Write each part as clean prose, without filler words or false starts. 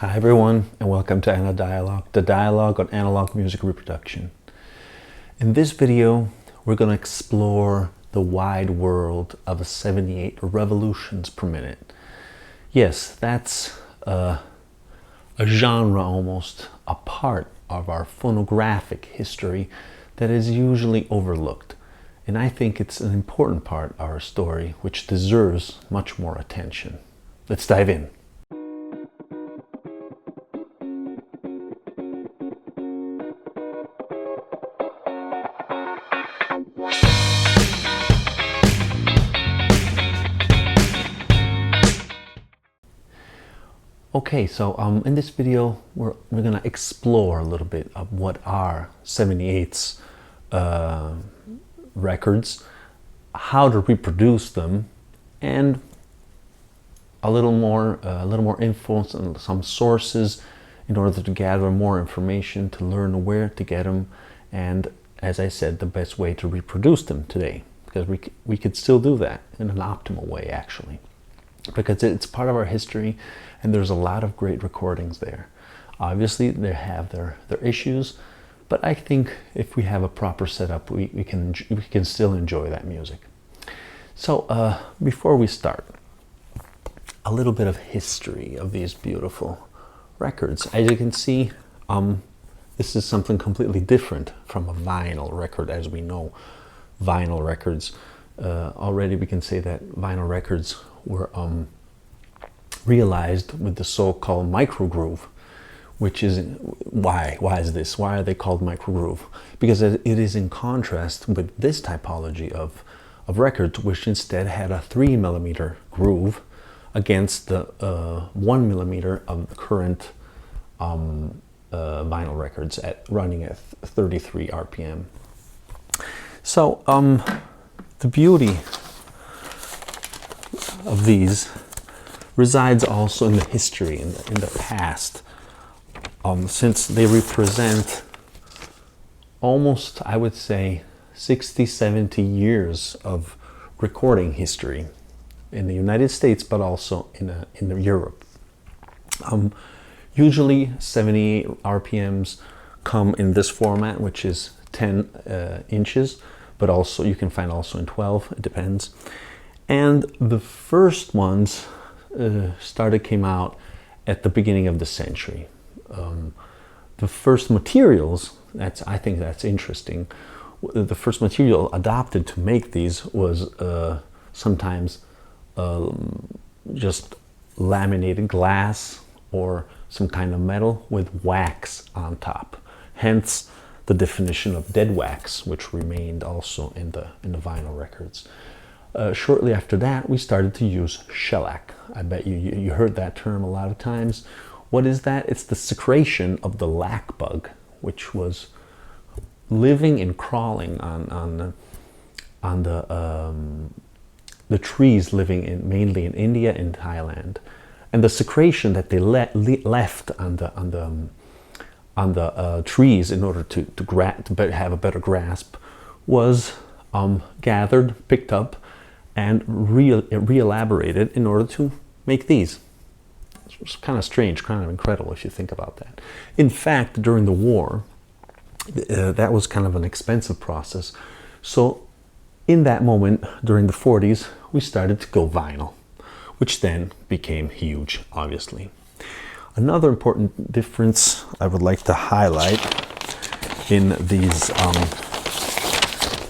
Hi everyone, and welcome to Analog Dialogue, the dialogue on analog music reproduction. In this video, we're going to explore the wide world of 78 revolutions per minute. Yes, that's a genre almost, a part of our phonographic history that is usually overlooked. And I think it's an important part of our story which deserves much more attention. Let's dive in. Okay, so in this video we're going to explore a little bit of what are 78's records, how to reproduce them, and a little more info on some sources in order to gather more information, to learn where to get them, and as I said, the best way to reproduce them today, because we could still do that in an optimal way actually, because it's part of our history and there's a lot of great recordings there. Obviously they have their issues, but I think if we have a proper setup, we can still enjoy that music. So before we start, a little bit of history of these beautiful records. As you can see, this is something completely different from a vinyl record. As we know, vinyl records, already we can say that vinyl records were realized with the so-called microgroove, which is why is this? Why are they called microgroove? Because it is in contrast with this typology of records, which instead had a 3mm groove against the 1mm of the current vinyl records running at 33 RPM. So the beauty of these resides also in the history, in the past, since they represent almost, I would say, 60-70 years of recording history in the United States, but also in Europe. Usually 78 RPMs come in this format, which is 10 inches, but also you can find also in 12, it depends. And the first ones came out at the beginning of the century. The first materials, I think that's interesting, the first material adopted to make these was sometimes just laminated glass or some kind of metal with wax on top. Hence the definition of dead wax, which remained also in the vinyl records. Shortly after that, we started to use shellac. I bet you heard that term a lot of times. What is that? It's the secretion of the lac bug, which was living and crawling on the trees living mainly in India and Thailand, and the secretion that they left on the trees in order to have a better grasp was gathered, picked up, and re-elaborated in order to make these. It's kind of strange, kind of incredible if you think about that. In fact, during the war, that was kind of an expensive process. So in that moment, during the 40s, we started to go vinyl, which then became huge, obviously. Another important difference I would like to highlight in these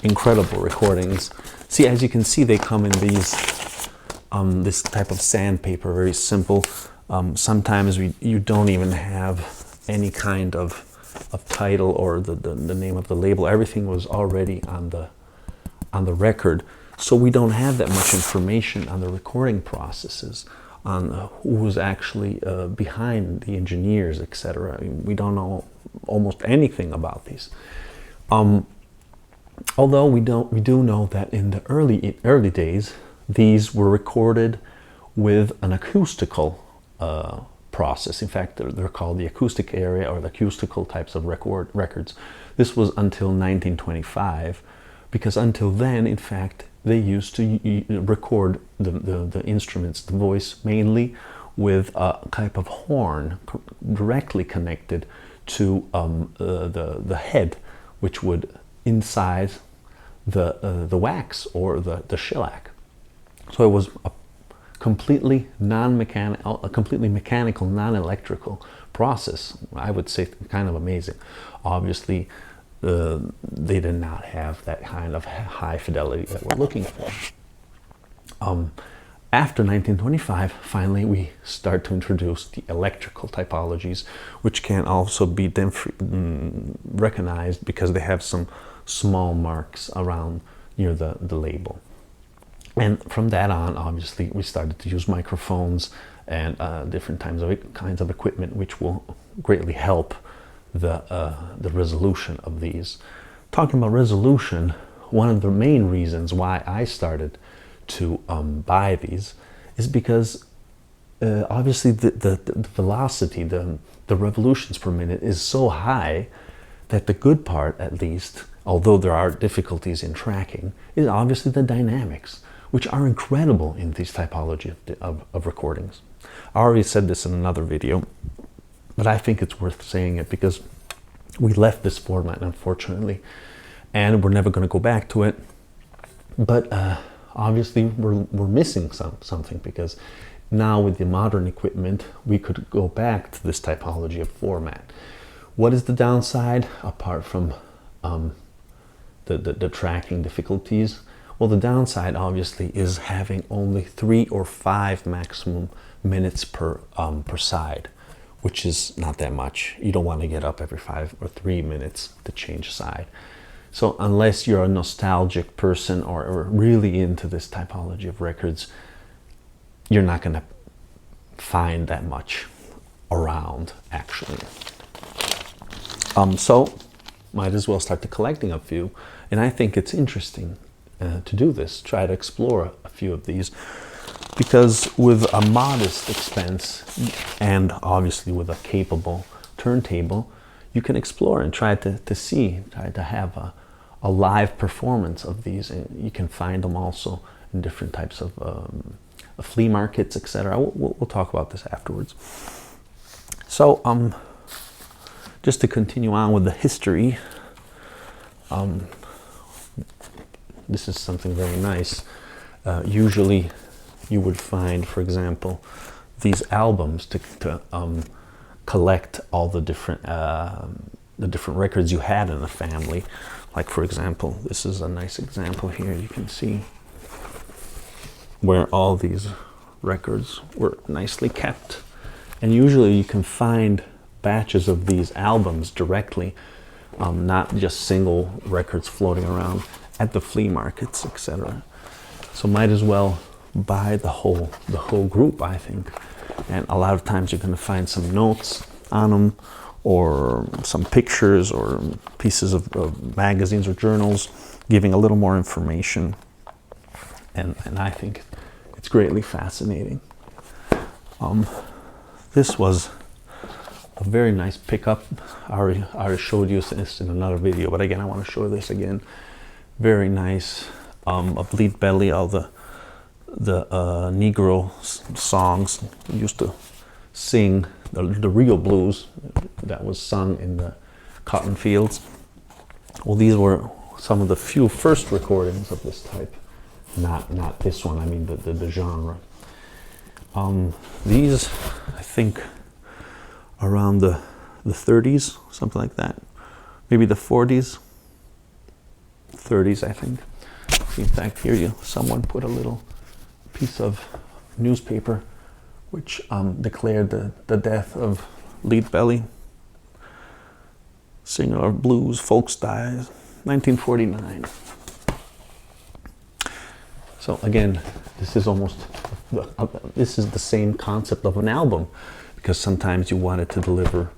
incredible recordings. See, as you can see, they come in these this type of sandpaper, very simple. Sometimes you don't even have any kind of title or the name of the label. Everything was already on the record, so we don't have that much information on the recording processes, on who was actually behind the engineers, etc. I mean, we don't know almost anything about these. Although we do know that in the early days, these were recorded with an acoustical process. In fact, they're called the acoustic area or the acoustical types of records. This was until 1925, because until then, in fact, they used to record the instruments, the voice mainly, with a type of horn directly connected to the head, which would incise the wax or the shellac. So it was a completely mechanical, non-electrical process. I would say kind of amazing. Obviously, they did not have that kind of high fidelity that we're looking for. After 1925, finally, we start to introduce the electrical typologies, which can also be recognized because they have some small marks around near the label. And from that on, obviously, we started to use microphones and different kinds of equipment, which will greatly help the resolution of these. Talking about resolution, one of the main reasons why I started to buy these is because obviously the velocity, the revolutions per minute is so high that the good part, at least, although there are difficulties in tracking, is obviously the dynamics, which are incredible in these typology of recordings. I already said this in another video, but I think it's worth saying it because we left this format, unfortunately, and we're never going to go back to it. But obviously we're missing something, because now with the modern equipment we could go back to this typology of format. What is the downside apart from the tracking difficulties? Well, the downside obviously is having only 3 or 5 maximum minutes per side, which is not that much. You don't want to get up every 5 or 3 minutes to change side. So unless you're a nostalgic person or really into this typology of records, you're not going to find that much around, actually. So might as well start collecting a few. And I think it's interesting to do this, try to explore a few of these, because with a modest expense and obviously with a capable turntable, you can explore and try to have a live performance of these. And you can find them also in different types of flea markets, etc. We'll talk about this afterwards. So just to continue on with the history, this is something very nice. Usually you would find, for example, these albums to collect all the different records you had in the family. Like, for example, this is a nice example here. You can see where all these records were nicely kept. And usually you can find batches of these albums directly, not just single records floating around at the flea markets, etc. So might as well buy the whole group, I think. And a lot of times you're going to find some notes on them, or some pictures or pieces of magazines or journals giving a little more information. And I think it's greatly fascinating. This was a very nice pickup. I already showed you this in another video, but again, I want to show this again. Very nice. A bleed belly, all the Negro songs used to sing, the real blues that was sung in the cotton fields. Well, these were some of the few first recordings of this type. Not this one, I mean the genre. These, I think, around the 30s, something like that. Maybe the 40s. 30s, I think. In fact, here someone put a little piece of newspaper which declared the death of Lead Belly, singer of blues, folks dies, 1949. So again, this is the same concept of an album, because sometimes you wanted to deliver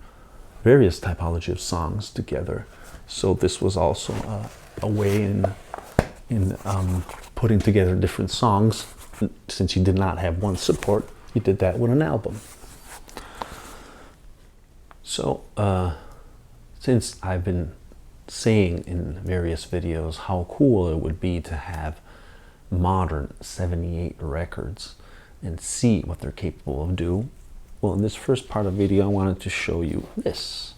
various typology of songs together. So this was also a way in putting together different songs. Since you did not have one support, you did that with an album. So since I've been saying in various videos how cool it would be to have modern 78 records, and see what they're capable of doing. Well, in this first part of the video, I wanted to show you this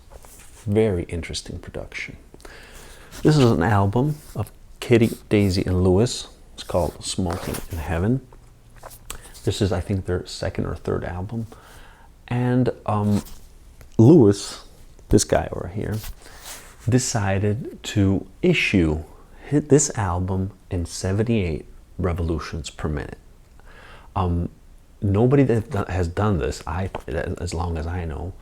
very interesting production. This is an album of Kitty, Daisy, and Lewis. It's called Smoking in Heaven. This is, I think, their second or third album. And Lewis, this guy over here, decided to issue this album in 78 revolutions per minute. Nobody that has done this, as long as I know,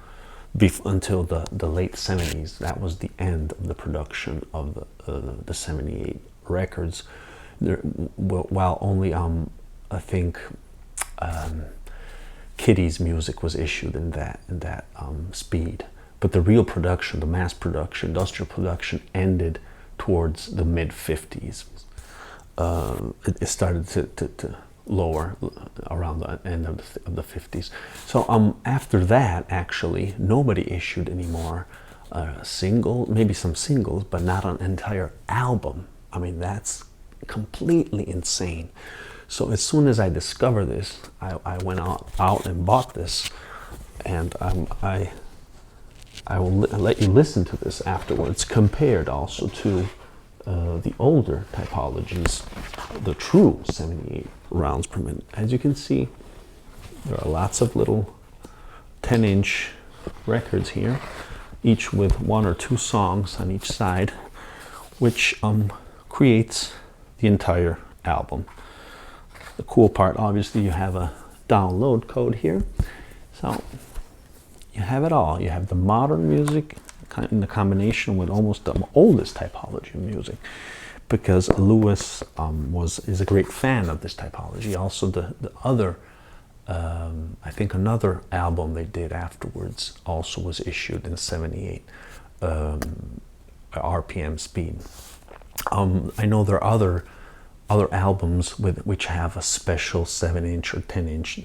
until the late 70s. That was the end of the production of the 78 records. While only I think Kitty's music was issued in that speed, but the real production, the mass production, industrial production, ended towards the mid 50s. It started to lower around the end of the 50s. So after that, actually, nobody issued anymore a single, maybe some singles, but not an entire album. I mean, that's completely insane. So as soon as I discovered this, I went out and bought this, and I will let you listen to this afterwards, compared also to the older typologies, the true 78 rounds per minute. As you can see, there are lots of little 10-inch records here, each with 1 or 2 songs on each side, which creates the entire album. The cool part, obviously, you have a download code here, so you have it all. You have the modern music in the combination with almost the oldest typology of music, because Lewis is a great fan of this typology. Also, the other, I think another album they did afterwards also was issued in 78 RPM speed. I know there are other albums which have a special 7-inch or 10-inch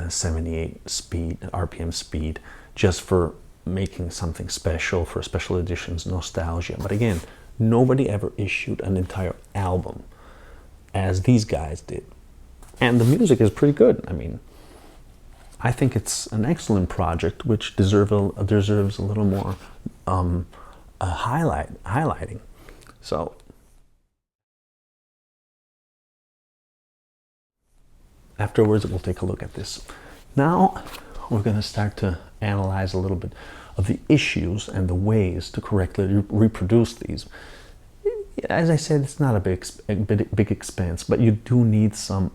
78 speed, RPM speed, just for making something special, for special editions, nostalgia. But again, nobody ever issued an entire album as these guys did. And the music is pretty good. I mean, I think it's an excellent project which deserves a little more highlighting. So afterwards, we'll take a look at this. Now we're going to start to analyze a little bit of the issues and the ways to correctly reproduce these. As I said, it's not a big expense, but you do need some,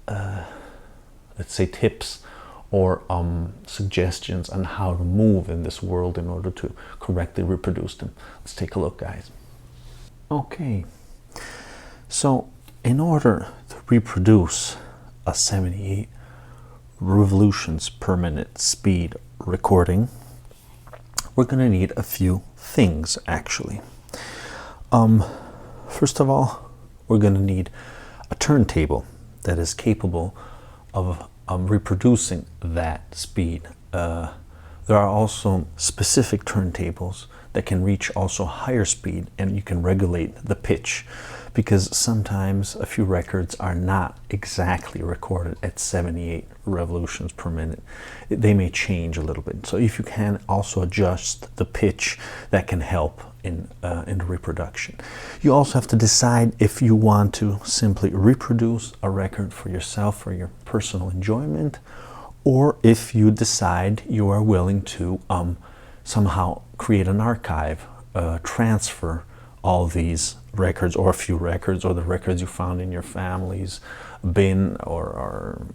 let's say, tips or suggestions on how to move in this world in order to correctly reproduce them. Let's take a look, guys. Okay, so in order to reproduce a 78 revolutions per minute speed recording, we're going to need a few things, actually. First of all, we're going to need a turntable that is capable of reproducing that speed. There are also specific turntables that can reach also higher speed, and you can regulate the pitch, because sometimes a few records are not exactly recorded at 78 revolutions per minute. They may change a little bit. So if you can also adjust the pitch, that can help in the reproduction. You also have to decide if you want to simply reproduce a record for yourself for your personal enjoyment, or if you decide you are willing to somehow create an archive, transfer all these records, or a few records, or the records you found in your family's bin or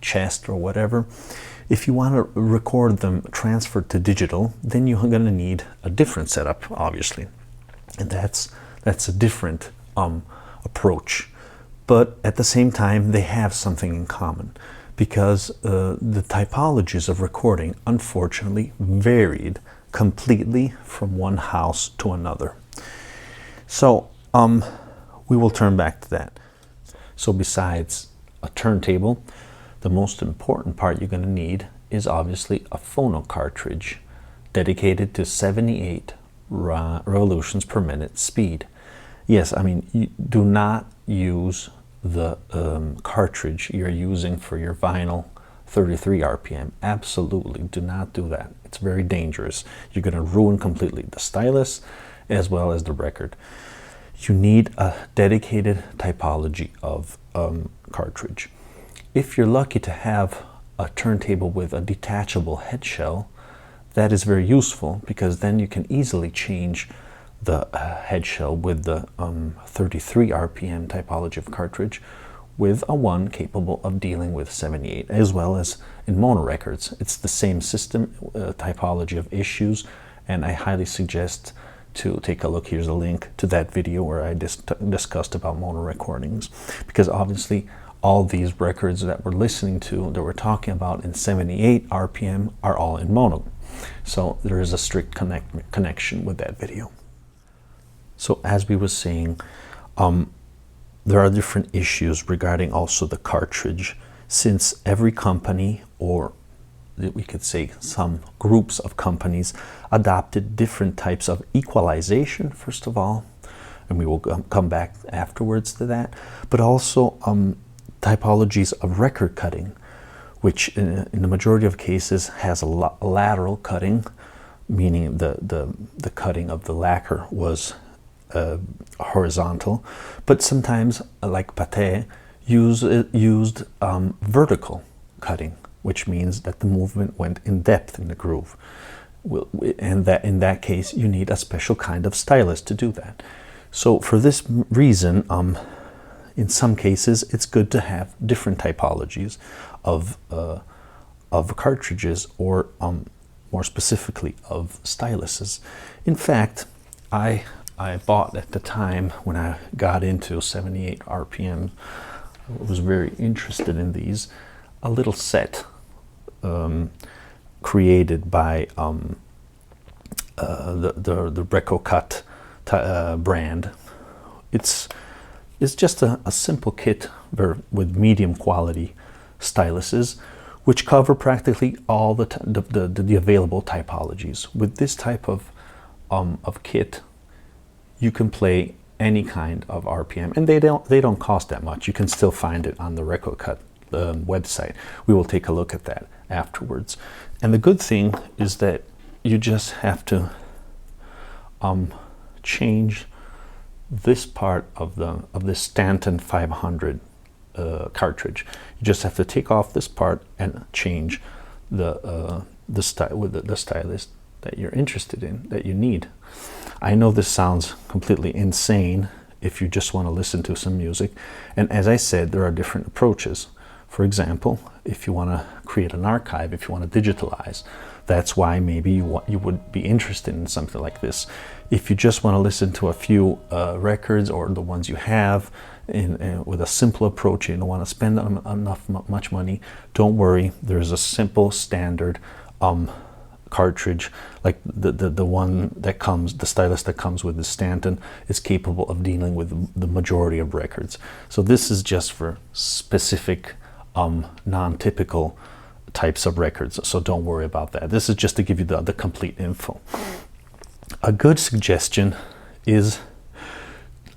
chest or whatever. If you want to record them transferred to digital, then you're going to need a different setup, obviously, and that's a different approach. But at the same time, they have something in common, because the typologies of recording, unfortunately, varied completely from one house to another. So we will turn back to that. So besides a turntable, the most important part you're going to need is obviously a phono cartridge dedicated to 78 revolutions per minute speed. Yes, I mean, you do not use the cartridge you're using for your vinyl 33 RPM. Absolutely do not do that. It's very dangerous. You're going to ruin completely the stylus as well as the record. You need a dedicated typology of cartridge. If you're lucky to have a turntable with a detachable head shell, that is very useful, because then you can easily change the head shell with the 33 RPM typology of cartridge with a one capable of dealing with 78, as well as in mono records. It's the same system, typology of issues, and I highly suggest to take a look. Here's a link to that video where I discussed about mono recordings, because obviously all these records that we're listening to, that we're talking about in 78 RPM, are all in mono. So there is a strict connection with that video. So as we were saying, there are different issues regarding also the cartridge, since every company, or we could say some groups of companies, adopted different types of equalization, first of all, and we will come back afterwards to that, but also typologies of record cutting, which in the majority of cases has a lateral cutting, meaning the cutting of the lacquer was horizontal, but sometimes, like Pate, used vertical cutting, which means that the movement went in depth in the groove. And that in that case, you need a special kind of stylus to do that. So for this reason, in some cases, it's good to have different typologies of cartridges, or more specifically of styluses. In fact, I bought at the time when I got into 78 RPM, I was very interested in these, a little set created by the Rek-o-Kut brand. It's just a simple kit with medium quality styluses, which cover practically all the available typologies. With this type of kit, you can play any kind of RPM, and they don't cost that much. You can still find it on the Rek-o-Kut website. We will take a look at that afterwards. And the good thing is that you just have to change this part of this Stanton 500 cartridge. You just have to take off this part and change the stylus that you're interested in, that you need. I know this sounds completely insane if you just want to listen to some music, and as I said, there are different approaches. For example, if you want to create an archive, if you want to digitalize, that's why maybe you would be interested in something like this. If you just want to listen to a few records, or the ones you have, with a simple approach, you don't want to spend much money, don't worry. There's a simple standard cartridge, like the one that comes, the stylus that comes with the Stanton, is capable of dealing with the majority of records. So this is just for specific non-typical types of records, so don't worry about that. This is just to give you the complete info. A good suggestion is,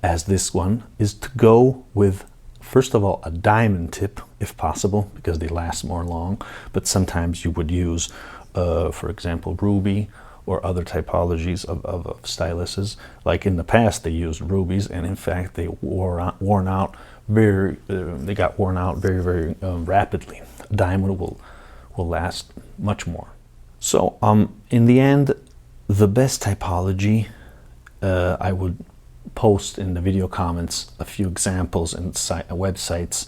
as this one, is to go with, first of all, a diamond tip if possible, because they last more long, but sometimes you would use for example, ruby or other typologies of styluses. Like in the past, they used rubies, and in fact, they got worn out very, very rapidly. A diamond will last much more. So, in the end, the best typology, I would post in the video comments a few examples and websites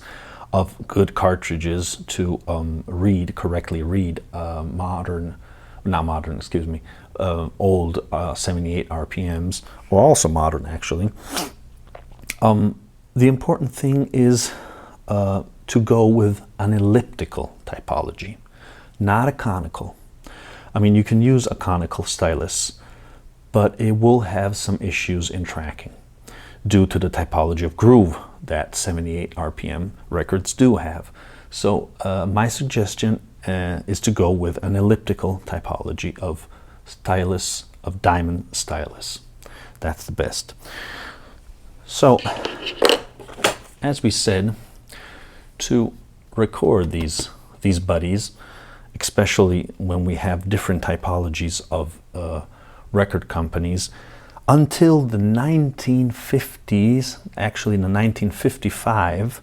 of good cartridges to correctly read old 78 RPMs, or also modern actually. The important thing is to go with an elliptical typology, not a conical. I mean, you can use a conical stylus, but it will have some issues in tracking due to the typology of groove that 78 RPM records do have. So my suggestion is to go with an elliptical typology of stylus, of diamond stylus. That's the best. So as we said, to record these buddies, especially when we have different typologies of record companies, until the 1950s, actually in the 1955,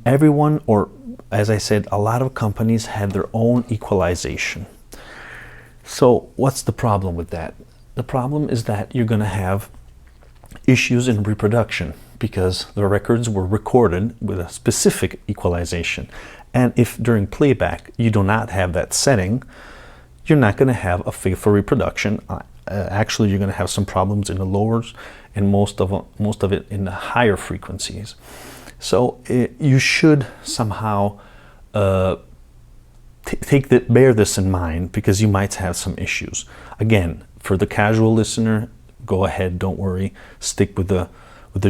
everyone, or as I said, a lot of companies had their own equalization. So what's the problem with that? The problem is that you're going to have issues in reproduction because the records were recorded with a specific equalization. And if during playback you do not have that setting, you're not going to have a faithful reproduction. Actually, you're going to have some problems in the lowers and most of it in the higher frequencies. So you should somehow bear this in mind, because you might have some issues. Again, for the casual listener, go ahead, don't worry, stick with the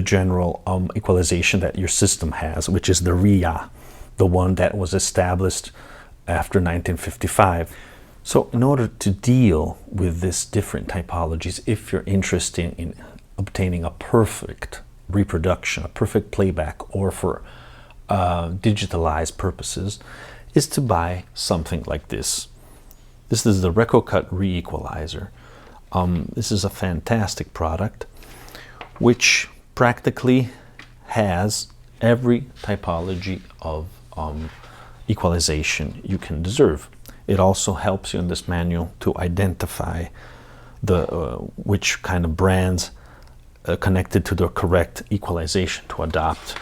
general equalization that your system has, which is the RIA, the one that was established after 1955. So in order to deal with these different typologies, if you're interested in obtaining a perfect reproduction, a perfect playback, or for digitalized purposes, is to buy something like this. This is the Rek-o-Kut re-equalizer. This is a fantastic product which practically has every typology of equalization you can deserve. It also helps you in this manual to identify the which kind of brands connected to the correct equalization to adopt.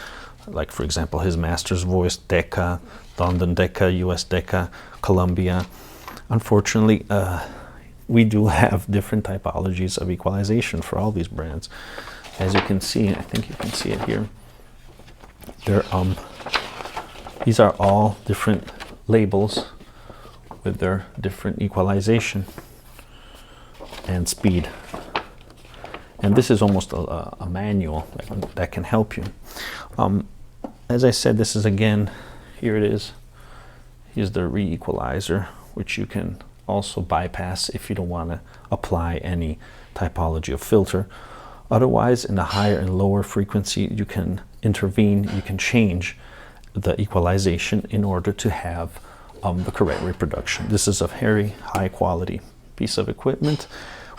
Like, for example, his master's voice, Decca, London Decca, US Decca, Columbia. Unfortunately, we do have different typologies of equalization for all these brands. As you can see, I think you can see it here. These are all different labels with their different equalization and speed. And this is almost a manual that can help you. As I said, this is, again, here it is. Here's the re-equalizer, which you can also bypass if you don't want to apply any typology of filter. Otherwise, in the higher and lower frequency, you can intervene, you can change the equalization in order to have the correct reproduction. This is a very high quality piece of equipment,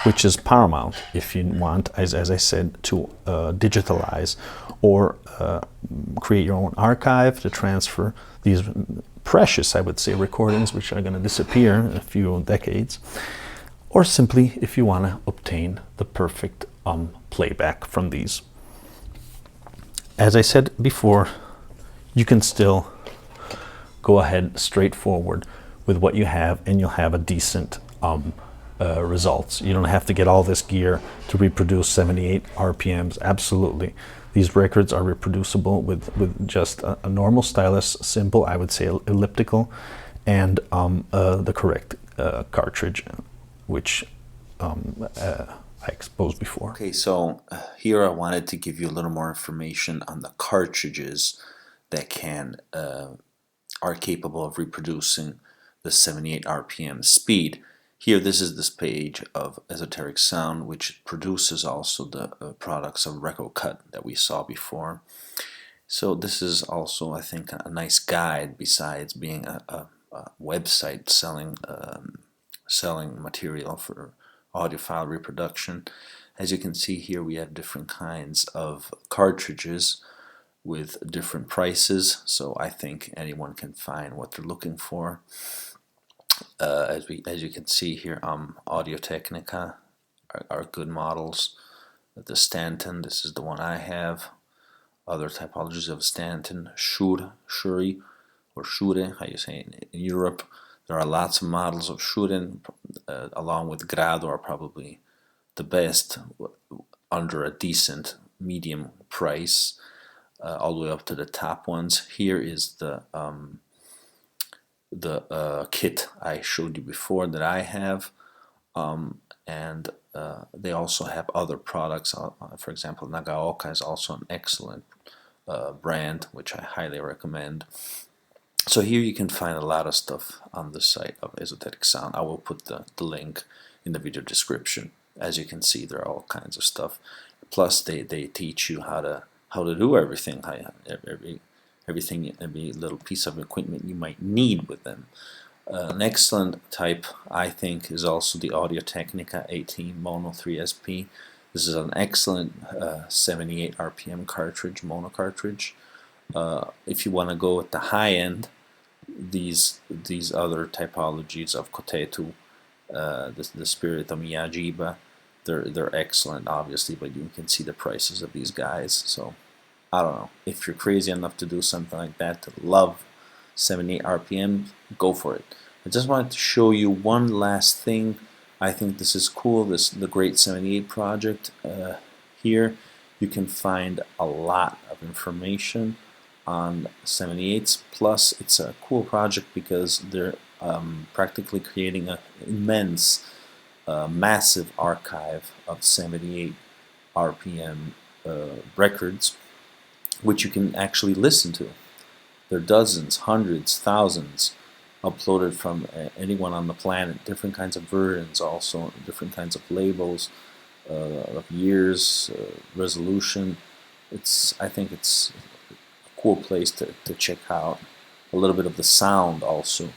which is paramount if you want, as I said, to digitalize or create your own archive to transfer these precious, I would say, recordings, which are going to disappear in a few decades, or simply if you want to obtain the perfect playback from these. As I said before, you can still go ahead straightforward with what you have, and you'll have a decent results. You don't have to get all this gear to reproduce 78 RPMs. Absolutely. These records are reproducible with just a normal stylus, simple, I would say elliptical, and the correct cartridge, which I exposed before. Okay, so here I wanted to give you a little more information on the cartridges that are capable of reproducing the 78 RPM speed. Here, this is this page of Esoteric Sound, which produces also the products of Rek-o-Kut that we saw before. So this is also, I think, a nice guide, besides being a website selling material for audiophile reproduction. As you can see here, we have different kinds of cartridges with different prices, so I think anyone can find what they're looking for. As you can see here, Audiotechnica are good models. The Stanton, this is the one I have. Other typologies of Stanton, Shuri, or Shure, how you say it in Europe. There are lots of models of Shuren, along with Grado are probably the best, under a decent medium price, all the way up to the top ones. Here is the kit I showed you before that I have, and they also have other products. For example, Nagaoka is also an excellent brand, which I highly recommend. So here you can find a lot of stuff on the site of Esoteric Sound. I will put the link in the video description. As you can see, there are all kinds of stuff. Plus, they teach you how to how to do everything, every little piece of equipment you might need with them. An excellent type, I think, is also the Audiotechnica AT-MONO3 SP. This is an excellent 78 RPM cartridge, mono cartridge. If you want to go at the high end, these other typologies of Kotetu, the Spirit of Miyajima, they're excellent, obviously, but you can see the prices of these guys. So I don't know, if you're crazy enough to do something like that, to love 78 RPM, go for it. I just wanted to show you one last thing. I think this is cool, the Great 78 project. Here you can find a lot of information on 78s, plus it's a cool project because they're practically creating an immense, massive archive of 78 RPM records, which you can actually listen to. There are dozens, hundreds, thousands uploaded from anyone on the planet, different kinds of versions, also different kinds of labels, of years, resolution. I think it's a cool place to check out a little bit of the sound also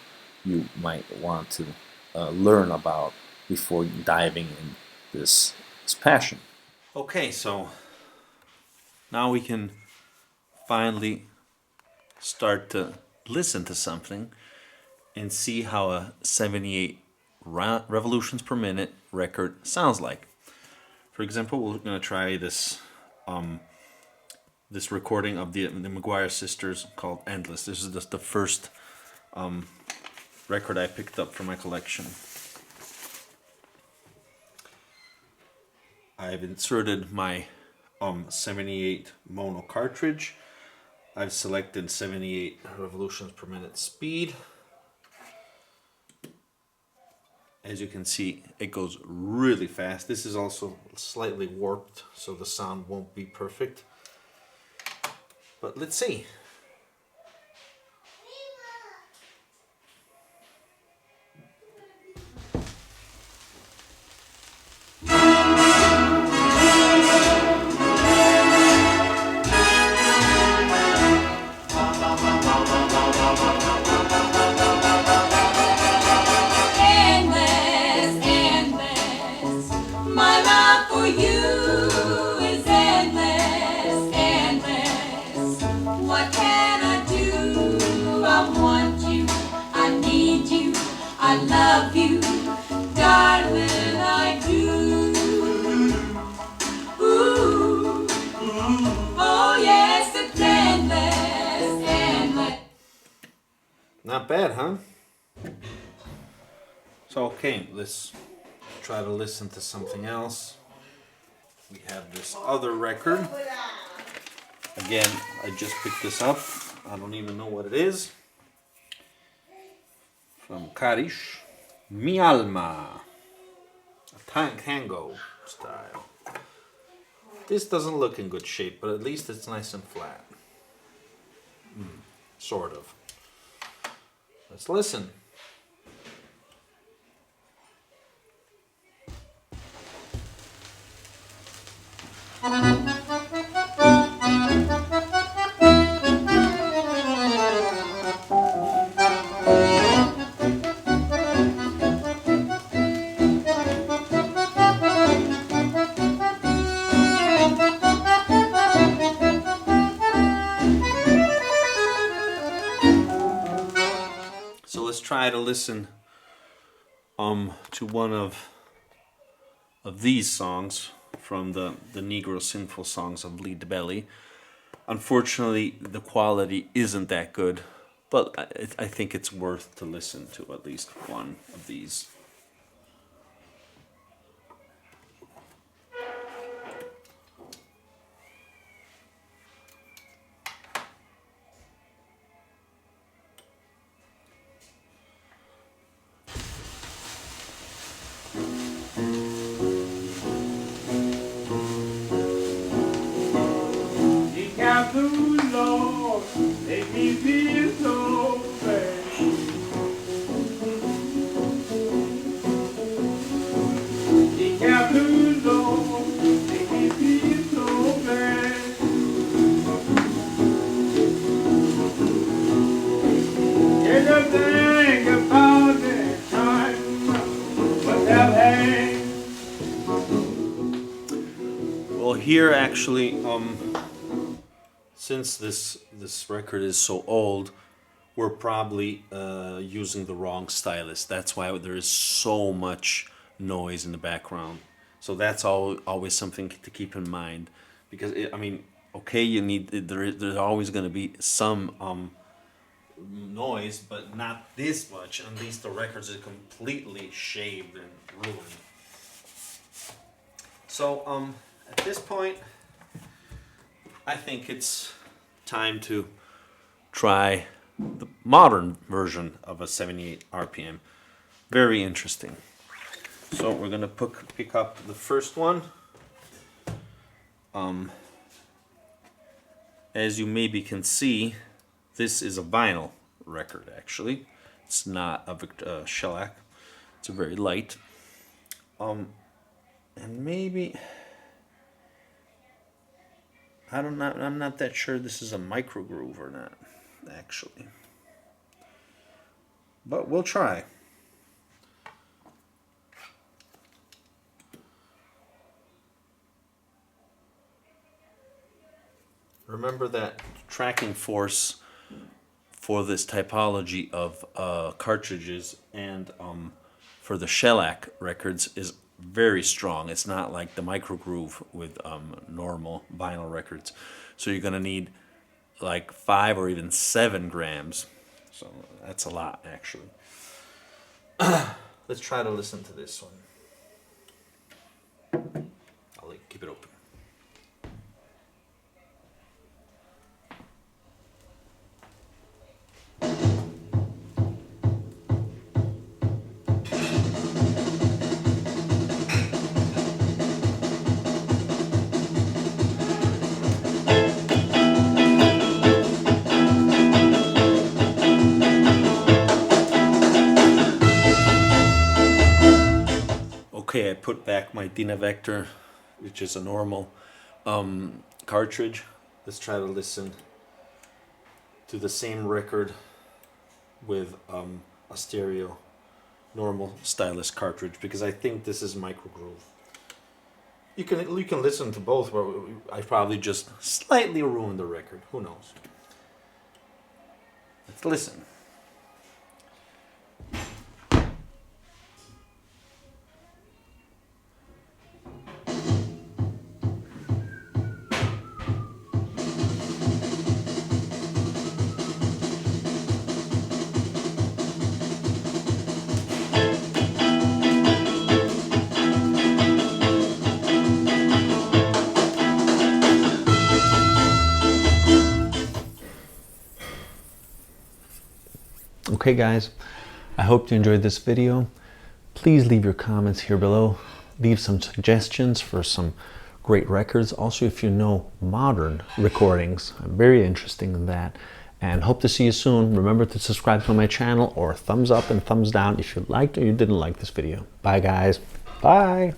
you might want to learn about before diving in this passion. Okay, so now we can finally start to listen to something and see how a 78 revolutions per minute record sounds like. For example, we're going to try this this recording of the McGuire sisters called Endless. This is just the first record I picked up from my collection. I've inserted my 78 mono cartridge. I've selected 78 revolutions per minute speed. As you can see, it goes really fast. This is also slightly warped, so the sound won't be perfect. But let's see. Not bad, huh? So, okay, let's try to listen to something else. We have this other record. Again, I just picked this up. I don't even know what it is. From Carisch. Mi Alma. A tango style. This doesn't look in good shape, but at least it's nice and flat. Sort of. Let's listen. So let's try to listen to one of these songs from the Negro sinful songs of Lead the Belly. Unfortunately, the quality isn't that good, but I think it's worth to listen to at least one of these. Lord, make me feel so bad. The blue Lord, make me feel so bad. here actually, since this record is so old, we're probably using the wrong stylus. That's why there is so much noise in the background. So that's always something to keep in mind, because I mean, okay, you need there's always going to be some noise, but not this much. At least the records are completely shaved and ruined. So at this point, I think it's time to try the modern version of a 78 RPM. Very interesting. So we're gonna pick up the first one. As you maybe can see, this is a vinyl record actually. It's not a shellac. It's a very light. And maybe I'm not that sure this is a micro groove or not, actually. But we'll try. Remember that tracking force for this typology of cartridges and for the shellac records is very strong. It's not like the micro groove with normal vinyl records. So you're going to need like 5 or even 7 grams. So that's a lot, actually. Let's try to listen to this one. I'll keep it open. Okay, I put back my Dynavector, which is a normal cartridge. Let's try to listen to the same record with a stereo normal stylus cartridge, because I think this is micro groove. You can listen to both, but I probably just slightly ruined the record. Who knows? Let's listen. Okay guys, I hope you enjoyed this video. Please leave your comments here below. Leave some suggestions for some great records. Also, if you know modern recordings, I'm very interested in that. And hope to see you soon. Remember to subscribe to my channel, or thumbs up and thumbs down if you liked or you didn't like this video. Bye guys. Bye.